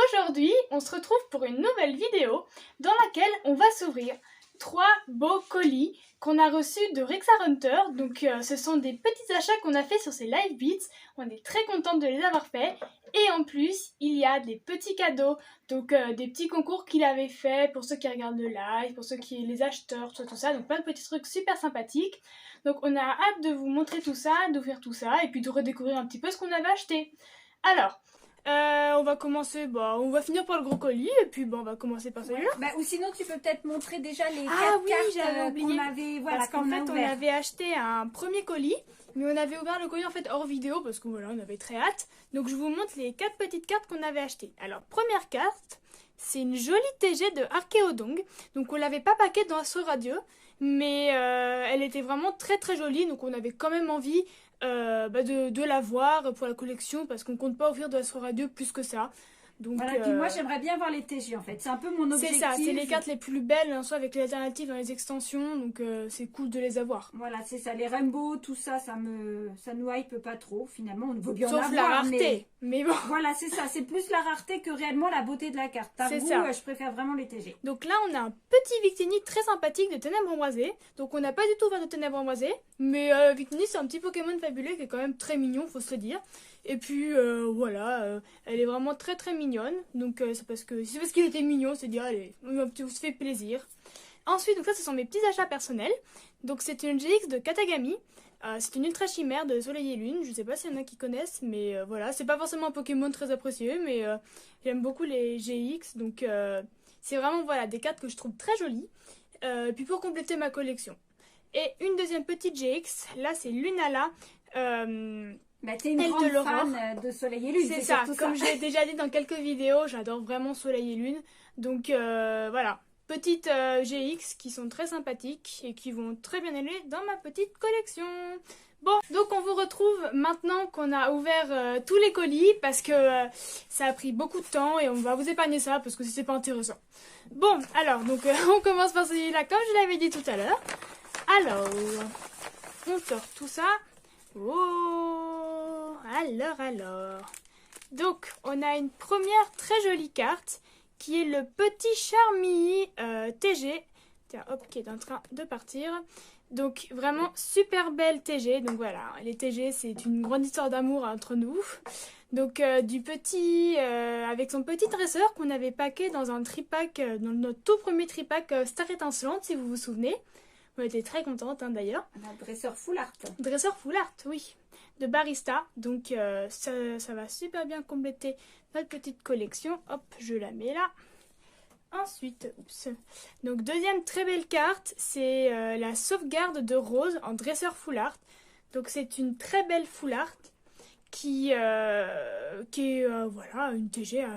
Aujourd'hui, on se retrouve pour une nouvelle vidéo dans laquelle on va s'ouvrir 3 beaux colis qu'on a reçus de Rexa Hunter. Donc ce sont des petits achats qu'on a fait sur ces Live Beats. On est très contente de les avoir faits. Et en plus, il y a des petits cadeaux, donc des petits concours qu'il avait fait pour ceux qui regardent le live, pour ceux qui les acheteurs, tout ça. Donc plein de petits trucs super sympathiques. Donc on a hâte de vous montrer tout ça, d'ouvrir tout ça et puis de redécouvrir un petit peu ce qu'on avait acheté. Alors, on va commencer, on va finir par le gros colis et puis on va commencer par celui-là. Ou sinon tu peux peut-être montrer déjà les j'avais oublié. qu'on avait, parce qu'en fait on avait acheté un premier colis, mais on avait ouvert le colis en fait hors vidéo parce que voilà, on avait très hâte. Donc je vous montre les 4 petites cartes qu'on avait achetées. Alors première carte, c'est une jolie TG de Archéodong. Donc on l'avait pas paquée dans Astro Radio, mais elle était vraiment très très jolie, donc on avait quand même envie de la voir pour la collection parce qu'on compte pas offrir de Astro Radio plus que ça. Donc, voilà, puis moi j'aimerais bien voir les TG en fait, c'est un peu mon objectif. C'est ça, c'est les cartes les plus belles, hein, soit avec les alternatives dans les extensions, donc c'est cool de les avoir. Voilà, c'est ça, les rainbows, tout ça, ça nous hype pas trop finalement, on veut bien sauf en avoir. La rareté, mais bon. Voilà, c'est ça, c'est plus la rareté que réellement la beauté de la carte. C'est ça. Je préfère vraiment les TG. Donc là on a un petit Victini très sympathique de Ténèbres Embrasées, donc on n'a pas du tout ouvert de Ténèbres Embrasées, mais Victini c'est un petit Pokémon fabuleux qui est quand même très mignon, faut se le dire. Et puis voilà, elle est vraiment très très mignonne. Donc c'est parce qu'il était mignon, c'est dire allez, on se fait plaisir. Ensuite, donc ça ce sont mes petits achats personnels. Donc c'est une GX de Katagami. C'est une ultra chimère de Soleil et Lune. Je sais pas s'il y en a qui connaissent, mais voilà, c'est pas forcément un Pokémon très apprécié, mais j'aime beaucoup les GX. Donc c'est vraiment voilà des cartes que je trouve très jolies. Puis pour compléter ma collection. Et une deuxième petite GX, là c'est Lunala. T'es une grande fan de Soleil et Lune. C'est ça, comme je l'ai déjà dit dans quelques vidéos, j'adore vraiment Soleil et Lune. Donc voilà, petites GX qui sont très sympathiques et qui vont très bien aller dans ma petite collection. Bon, donc on vous retrouve maintenant qu'on a ouvert tous les colis parce que ça a pris beaucoup de temps et on va vous épargner ça parce que c'est pas intéressant. Bon, alors, donc on commence par celui-là comme je l'avais dit tout à l'heure. Alors, on sort tout ça. Oh, alors. Donc, on a une première très jolie carte qui est le petit Charmilly TG. Tiens, hop, qui est en train de partir. Donc, vraiment super belle TG. Donc voilà, les TG, c'est une grande histoire d'amour entre nous. Donc, du petit, avec son petit dresseur qu'on avait packé dans un tripack, dans notre tout premier tripack Star Étincelante, si vous vous souvenez. On était très contente d'ailleurs. Un dresseur full art. Dresseur full art, oui. De Barista. Donc ça va super bien compléter notre petite collection. Hop, je la mets là. Ensuite, donc deuxième très belle carte, c'est la sauvegarde de Rose en dresseur full art. Donc c'est une très belle full art qui est voilà, une TG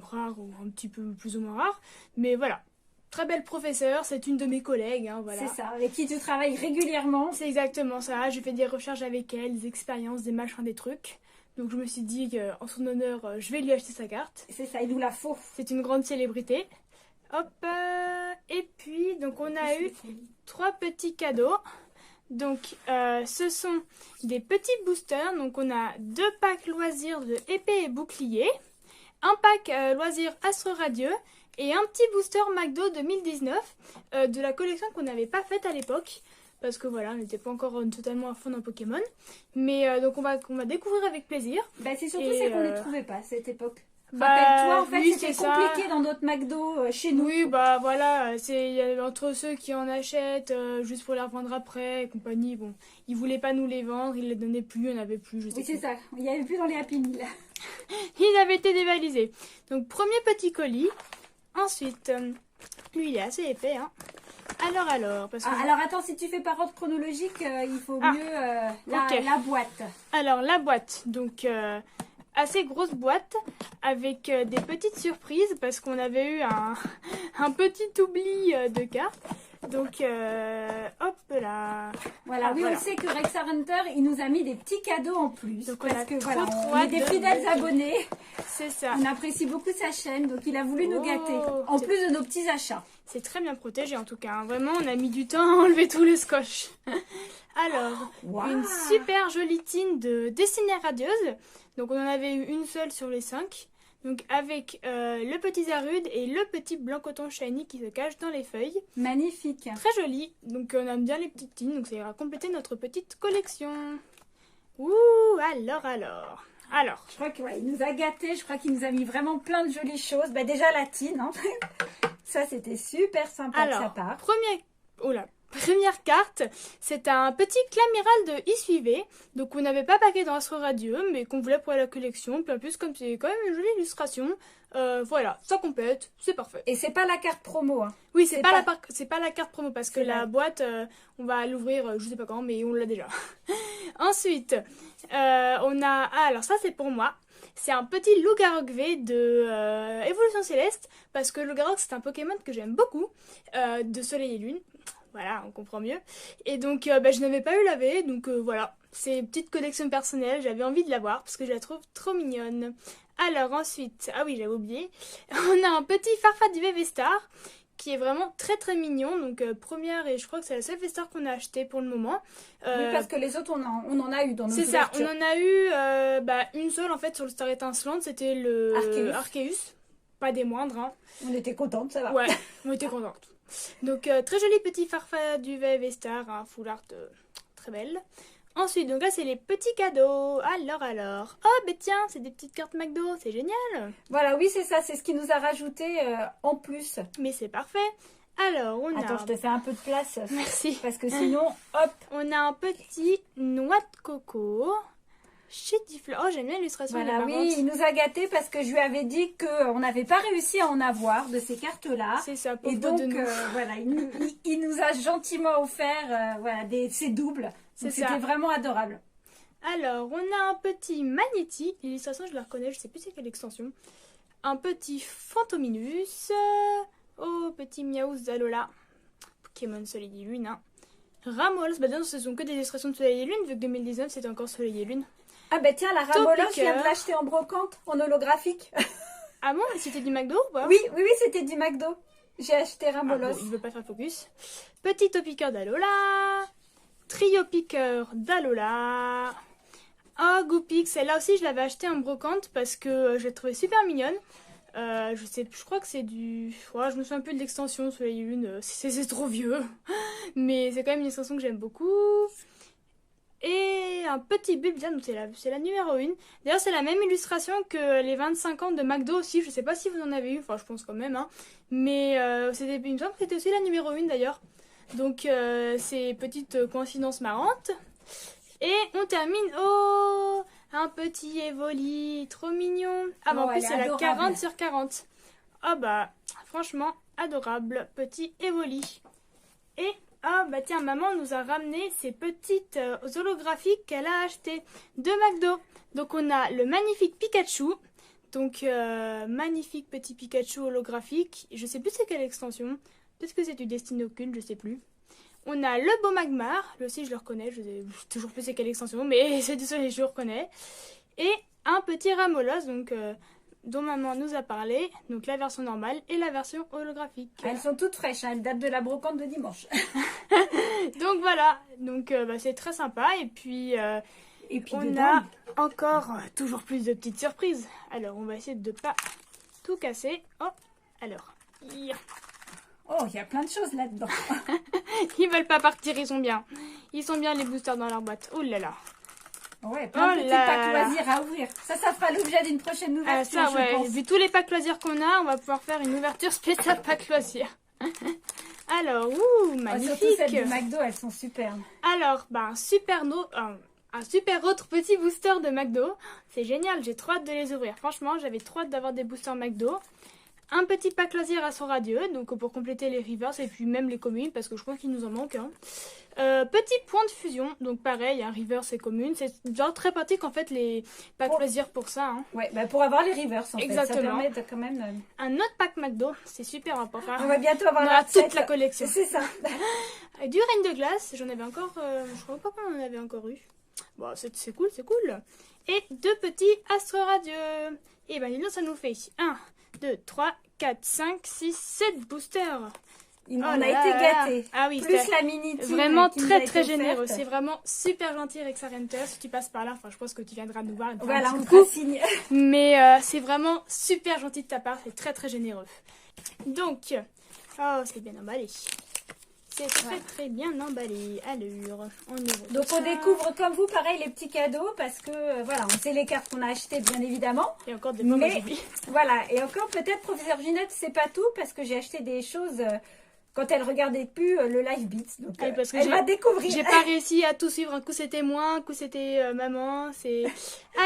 rare ou un petit peu plus ou moins rare. Mais voilà. Très belle professeure, c'est une de mes collègues, voilà. C'est ça, avec qui tu travailles régulièrement. C'est exactement ça, je fais des recherches avec elle, des expériences, des machins, des trucs. Donc je me suis dit qu'en son honneur, je vais lui acheter sa carte. C'est ça, il nous la faut. C'est une grande célébrité. Hop, et puis, donc on a eu 3 petits cadeaux. Donc ce sont des petits boosters, donc on a 2 packs loisirs de épée et bouclier, un pack loisirs Astro Radieux, et un petit booster McDo 2019 de la collection qu'on n'avait pas faite à l'époque. Parce que voilà, on n'était pas encore totalement à fond dans Pokémon. Mais donc on va découvrir avec plaisir. C'est surtout c'est qu'on ne les trouvait pas à cette époque. Rappelle-toi, en fait, oui, c'était compliqué dans notre McDo chez nous. Oui, voilà, c'est entre ceux qui en achètent juste pour les revendre après et compagnie. Bon, ils voulaient pas nous les vendre, ils les donnaient plus, il n'y en avait plus. Oui, c'est ça, il n'y avait plus dans les Happy Meal. Ils avaient été dévalisés. Donc premier petit colis. Ensuite, lui il est assez épais, Alors, parce que alors attends, si tu fais par ordre chronologique, il faut mieux la boîte. Alors la boîte, donc assez grosse boîte avec des petites surprises parce qu'on avait eu un petit oubli de cartes. Donc hop là. Voilà, oui, voilà. On sait que Rexa Hunter, il nous a mis des petits cadeaux en plus. Donc parce que voilà, on est des fidèles abonnés. C'est ça. On apprécie beaucoup sa chaîne, donc il a voulu nous gâter. En plus de nos petits achats. C'est très bien protégé en tout cas. Vraiment, on a mis du temps à enlever tous les scotch. Alors, une super jolie tine de Destinée Radieuse. Donc on en avait eu une seule sur les 5. Donc avec le petit Zarude et le petit blanc coton shiny qui se cache dans les feuilles. Magnifique. Très joli. Donc on aime bien les petites tines, donc ça ira compléter notre petite collection. Ouh, alors. Je crois qu'il nous a gâtés, je crois qu'il nous a mis vraiment plein de jolies choses. Bah, déjà la tine, hein. Ça c'était super sympa de sa part. Première carte, c'est un petit Clamiral de Issuivé, donc on n'avait pas paquet dans Astro Radieux, mais qu'on voulait pour la collection. Puis en plus, comme c'est quand même une jolie illustration, voilà, ça complète, c'est parfait. Et c'est pas la carte promo, hein. Oui, c'est pas la carte promo, parce que la boîte, on va l'ouvrir, je sais pas quand, mais on l'a déjà. Ensuite, on a... alors ça c'est pour moi. C'est un petit Lougarok V de Évolution Céleste, parce que Lougarok c'est un Pokémon que j'aime beaucoup, de Soleil et Lune. Voilà, on comprend mieux. Et donc, je n'avais pas eu la V, donc voilà. C'est une petite collection personnelle, j'avais envie de l'avoir parce que je la trouve trop mignonne. Alors ensuite, ah oui, j'avais oublié, on a un petit Farfa du V-Star qui est vraiment très très mignon. Donc première, et je crois que c'est la seule V-Star qu'on a acheté pour le moment. Oui, parce que les autres, on en a eu dans nos ouvertures. C'est ça, on en a eu une seule en fait sur le Star étincelante, c'était le Arceus. Pas des moindres. Hein. On était contente, ça va. Ouais, on était contente. Donc très joli petit Farfa du V-Star, un full art très belle. Ensuite, donc là c'est les petits cadeaux. Alors. Oh, tiens, c'est des petites cartes McDo, c'est génial. Voilà, oui, c'est ça, c'est ce qui nous a rajouté en plus. Mais c'est parfait. Alors, Attends, je te fais un peu de place. Merci. Parce que sinon, hop. On a un petit noix de coco. Chez Diffleur. Oh, j'aime bien l'illustration. Voilà, oui, il nous a gâtés parce que je lui avais dit qu'on n'avait pas réussi à en avoir de ces cartes-là. C'est ça, et donc, voilà, il nous a gentiment offert ces doubles. C'était vraiment adorable. Alors, on a un petit Magnéti. L'illustration, je la reconnais, je sais plus c'est quelle extension. Un petit Fantominus. Oh, petit Miaouz Zalola. Pokémon Soleil et Lune. Hein. Ramolos. Non, ce sont que des illustrations de Soleil et Lune, vu que 2019, c'était encore Soleil et Lune. Ah tiens, la Ramolos, je viens de l'acheter en brocante, en holographique. Ah bon, c'était du McDo ou pas? Oui, c'était du McDo. J'ai acheté Ramolos. Il veut pas faire focus. Petit Topiqueur d'Alola. Trio Piqueur d'Alola. Oh, Goopix, celle-là aussi je l'avais acheté en brocante parce que je l'ai trouvée super mignonne. Je crois que c'est du... je me souviens plus de l'extension Soleil et Lune, c'est trop vieux. Mais c'est quand même une extension que j'aime beaucoup. Et un petit Bulbizarre, donc c'est la numéro 1. D'ailleurs c'est la même illustration que les 25 ans de McDo aussi, je sais pas si vous en avez eu, je pense quand même. Hein. Mais il me semble que c'était aussi la numéro 1 d'ailleurs. Donc c'est petite coïncidence marrante. Et on termine, un petit Evoli, trop mignon. Ah en plus c'est la 40 sur 40. Oh franchement adorable, petit Evoli. Et tiens, maman nous a ramené ces petites holographiques qu'elle a achetées de McDo. Donc on a le magnifique Pikachu. Donc magnifique petit Pikachu holographique. Je sais plus c'est quelle extension. Peut-être que c'est du Destin Occulte, je sais plus. On a le beau Magmar. Lui aussi je le reconnais. Je sais toujours plus c'est quelle extension. Mais c'est désolé, je le reconnais. Et un petit Ramolos. Donc... dont maman nous a parlé, donc la version normale et la version holographique. Elles sont toutes fraîches, hein, elles datent de la brocante de dimanche. Donc voilà, donc c'est très sympa et puis on a encore toujours plus de petites surprises. Alors on va essayer de ne pas tout casser. Oh, alors. Oh, il y a plein de choses là-dedans. Ils veulent pas partir, ils sont bien. Ils sont bien les boosters dans leur boîte. Oh là là. Ouais, plein de petits packs loisirs à ouvrir. Ça fera l'objet d'une prochaine ouverture, je pense. Vu tous les packs loisirs qu'on a, on va pouvoir faire une ouverture spéciale pack loisirs. Alors, magnifique. Surtout celles de McDo, elles sont superbes. Alors, un super autre petit booster de McDo. C'est génial, j'ai trop hâte de les ouvrir. Franchement, j'avais trop hâte d'avoir des boosters McDo. Un petit pack loisir à son radieux, donc pour compléter les rivers et puis même les communes, parce que je crois qu'il nous en manque. Hein. Petit point de fusion, donc pareil, rivers et communes. C'est genre très pratique en fait les packs loisirs pour ça. Hein. Ouais, pour avoir les rivers en Exactement. fait. Ça permet de quand même... Un autre pack McDo, c'est super important. On va bientôt avoir toute la collection. C'est ça. Du Reine de glace, j'en avais encore, je crois pas qu'on en avait encore eu. Bon, c'est cool, c'est cool. Et 2 petits Astro Radieux. Et dis donc, ça nous fait 1, 2, 3, 4, 5, 6, 7 boosters. On a été gâtés. Ah oui, plus la mini vraiment très très généreux. C'est vraiment super gentil Rexa Renter. Si tu passes par là, enfin je pense que tu viendras nous voir. Voilà, on te signe. Mais c'est vraiment super gentil de ta part. C'est très très généreux. Donc, oh c'est bien emballé. C'est très très bien emballé. Alors, on ouvre. Donc on découvre comme vous, pareil, les petits cadeaux parce que voilà, on sait les cartes qu'on a achetées bien évidemment. Et encore des moments aujourd'hui. Voilà, et encore peut-être professeur Ginette, c'est pas tout parce que j'ai acheté des choses quand elle regardait plus le live beats. Donc parce que elle va découvrir. J'ai pas réussi à tout suivre. Un coup c'était moi, un coup c'était maman.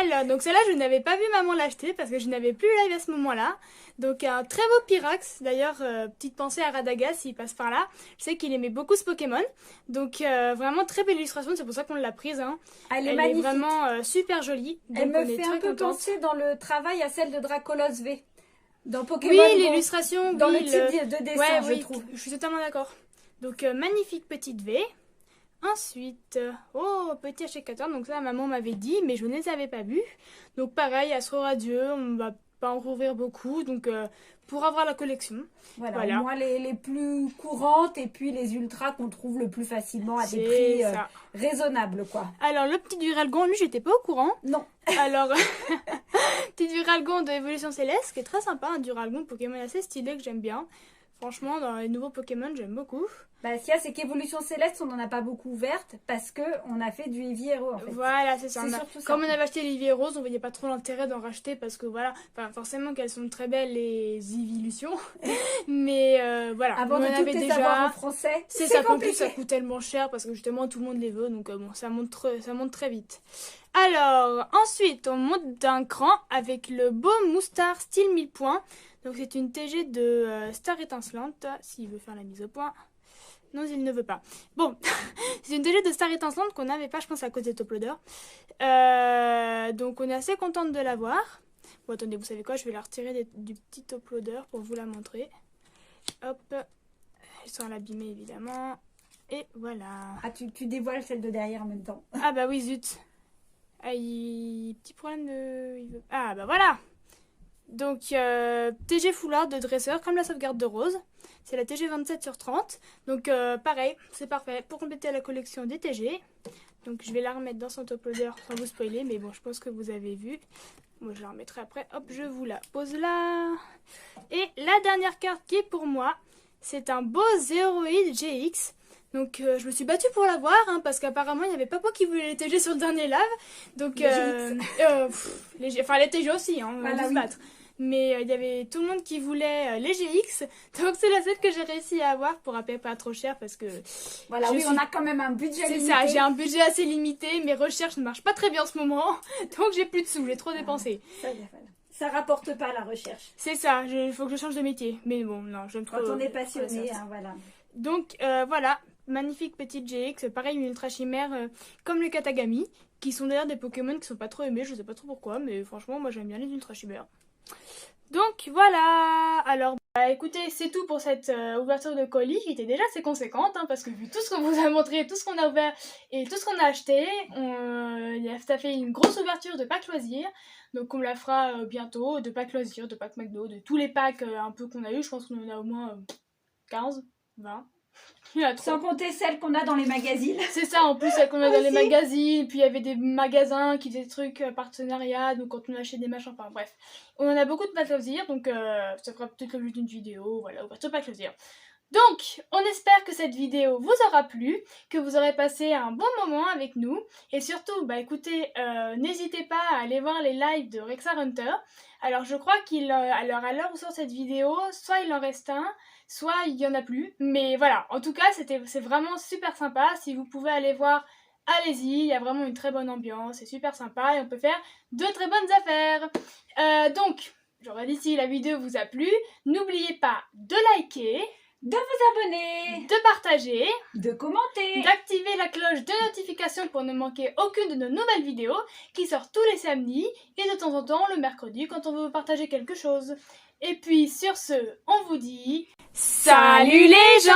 Alors donc celle-là je n'avais pas vu maman l'acheter parce que je n'avais plus live à ce moment-là. Donc un très beau Pyrax. D'ailleurs petite pensée à Radagast s'il passe par là. Je sais qu'il aimait beaucoup ce Pokémon. Donc vraiment très belle illustration. C'est pour ça qu'on l'a prise. Hein. Elle est magnifique. Vraiment super jolie. Elle donc, me fait un peu penser dans le travail à celle de Dracolos V. Dans Pokémon oui, l'illustration, dans le type de dessin, je trouve. Je suis totalement d'accord. Donc, magnifique petite V. Ensuite, petit achèteur. Donc ça, maman m'avait dit, mais je ne les avais pas vus. Donc pareil, Astro Radieux, on va pas en rouvrir beaucoup. Donc, pour avoir la collection. Voilà. Moi, les plus courantes et puis les ultras qu'on trouve le plus facilement à des prix raisonnables, quoi. Alors, le petit Duralgon, lui, j'étais pas au courant. Non. Alors, petit Duralgon de Évolution Céleste, qui est très sympa. Un Duralgon Pokémon assez stylé que j'aime bien. Franchement, dans les nouveaux Pokémon, j'aime beaucoup. Bah, ce qu'il y a, c'est qu'Évolution Céleste, on n'en a pas beaucoup ouverte parce qu'on a fait du Eevee Hero, en fait. Voilà, c'est ça. Comme on avait acheté les Eevee Rose, on voyait pas trop l'intérêt d'en racheter parce que voilà, forcément qu'elles sont très belles, les Eeveelutions. Mais voilà, avant on de en avait déjà. Savoir en français, c'est ça, en plus ça coûte tellement cher parce que justement tout le monde les veut, donc bon, ça monte très vite. Alors, ensuite, on monte d'un cran avec le beau Moustar style 1000 points. Donc c'est une TG de Star Étincelante, s'il veut faire la mise au point. Non, il ne veut pas. Bon, c'est une TG de Star Étincelante qu'on n'avait pas, je pense, à cause des top loaders. Donc on est assez contente de l'avoir. Bon, attendez, vous savez quoi, je vais la retirer du petit top loader pour vous la montrer. Hop, sans l'abîmer évidemment. Et voilà. Ah, tu dévoiles celle de derrière en même temps. Ah bah oui, zut. Ah, petit problème de... Ah bah voilà. Donc, TG foulard de dresseur, comme la sauvegarde de Rose. C'est la TG 27/30. Donc, pareil, c'est parfait pour compléter la collection des TG. Donc, je vais la remettre dans son top loader sans vous spoiler. Mais bon, je pense que vous avez vu. Moi, je la remettrai après. Hop, je vous la pose là. Et la dernière carte qui est pour moi, c'est un beau Zéroïde GX. Donc, je me suis battue pour l'avoir, hein, parce qu'apparemment, il n'y avait pas qui voulait les TG sur le dernier live. Donc, les TG aussi, hein, on va se battre. Mais il y avait tout le monde qui voulait les GX. Donc, c'est la seule que j'ai réussi à avoir pour un pas trop cher parce que... Voilà, on a quand même un budget limité. C'est ça, j'ai un budget assez limité. Mes recherches ne marchent pas très bien en ce moment. Donc, j'ai plus de sous, j'ai trop dépensé. Ça rapporte pas la recherche. C'est ça, il faut que je change de métier. Mais bon, non, j'aime trop... Quand on est passionné, voilà. Donc, voilà. Magnifique petite GX, pareil une ultra chimère comme le Katagami, qui sont d'ailleurs des Pokémon qui sont pas trop aimés, je sais pas trop pourquoi, mais franchement moi j'aime bien les ultra chimères. Donc voilà, alors écoutez, c'est tout pour cette ouverture de colis qui était déjà assez conséquente, hein, parce que vu tout ce qu'on vous a montré, tout ce qu'on a ouvert et tout ce qu'on a acheté, ça fait une grosse ouverture de packs loisirs, donc on la fera bientôt, de packs loisirs, de packs McDo, de tous les packs un peu qu'on a eu, je pense qu'on en a au moins 15, 20. Sans compter celles qu'on a dans les magazines. C'est ça, en plus celles qu'on a dans les magazines. Puis il y avait des magasins qui faisaient des trucs partenariat, donc quand on achète des machins, enfin bref. On en a beaucoup de packs loisirs, donc ça fera peut-être l'objet d'une vidéo, voilà, ouverture pack loisirs. Donc, on espère que cette vidéo vous aura plu, que vous aurez passé un bon moment avec nous. Et surtout, écoutez, n'hésitez pas à aller voir les lives de Rexa Hunter. Alors, je crois à l'heure où sort cette vidéo, soit il en reste un, soit il n'y en a plus. Mais voilà, en tout cas, c'est vraiment super sympa. Si vous pouvez aller voir, allez-y. Il y a vraiment une très bonne ambiance, c'est super sympa et on peut faire de très bonnes affaires. Donc, j'aurais dit si la vidéo vous a plu, n'oubliez pas de liker, de vous abonner, de partager, de commenter, d'activer la cloche de notification pour ne manquer aucune de nos nouvelles vidéos qui sortent tous les samedis et de temps en temps le mercredi quand on veut partager quelque chose. Et puis sur ce, on vous dit salut les gens!